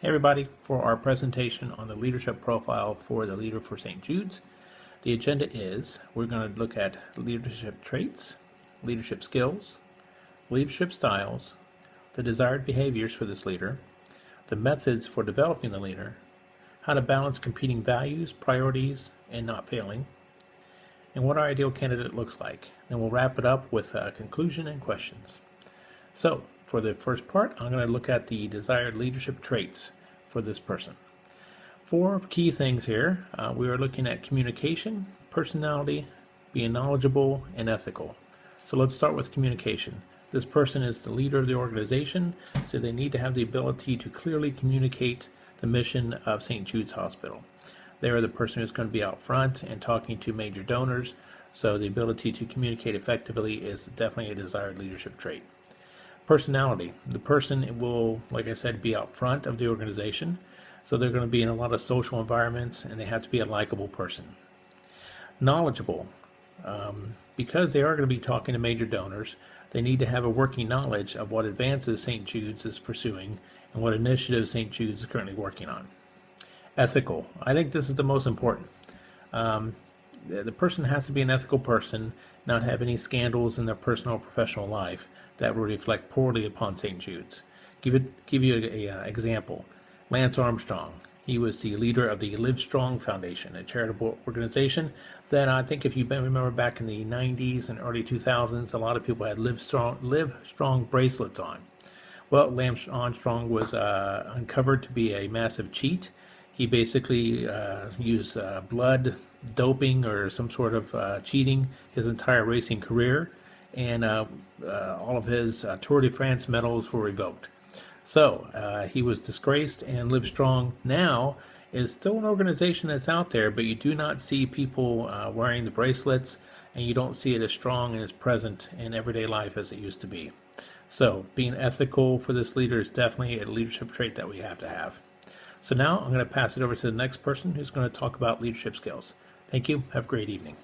Hey everybody, for our presentation on the leadership profile for the leader for St. Jude's, the agenda is we're going to look at leadership traits, leadership skills, leadership styles, the desired behaviors for this leader, the methods for developing the leader, how to balance competing values, priorities, and not failing, and what our ideal candidate looks like. Then we'll wrap it up with a conclusion and questions. So, for the first part, I'm going to look at the desired leadership traits for this person. 4 key things here. We are looking at communication, personality, being knowledgeable, and ethical. So let's start with communication. This person is the leader of the organization, so they need to have the ability to clearly communicate the mission of St. Jude's Hospital. They are the person who's going to be out front and talking to major donors, so the ability to communicate effectively is definitely a desired leadership trait. Personality. The person will, like I said, be out front of the organization, so they're going to be in a lot of social environments and they have to be a likable person. Knowledgeable. Because they are going to be talking to major donors, they need to have a working knowledge of what advances St. Jude's is pursuing and what initiatives St. Jude's is currently working on. Ethical. I think this is the most important. The person has to be an ethical person, not have any scandals in their personal or professional life that will reflect poorly upon St. Jude's. Give you an example. Lance Armstrong. He was the leader of the Live Strong Foundation, a charitable organization that I think if you remember back in the 90s and early 2000s, a lot of people had Live Strong bracelets on. Well, Lance Armstrong was uncovered to be a massive cheat. He basically used blood doping or some sort of cheating his entire racing career, and all of his Tour de France medals were revoked. So he was disgraced, and Live Strong now is still an organization that's out there, but you do not see people wearing the bracelets, and you don't see it as strong and as present in everyday life as it used to be. So being ethical for this leader is definitely a leadership trait that we have to have. So now I'm going to pass it over to the next person who's going to talk about leadership skills. Thank you. Have a great evening.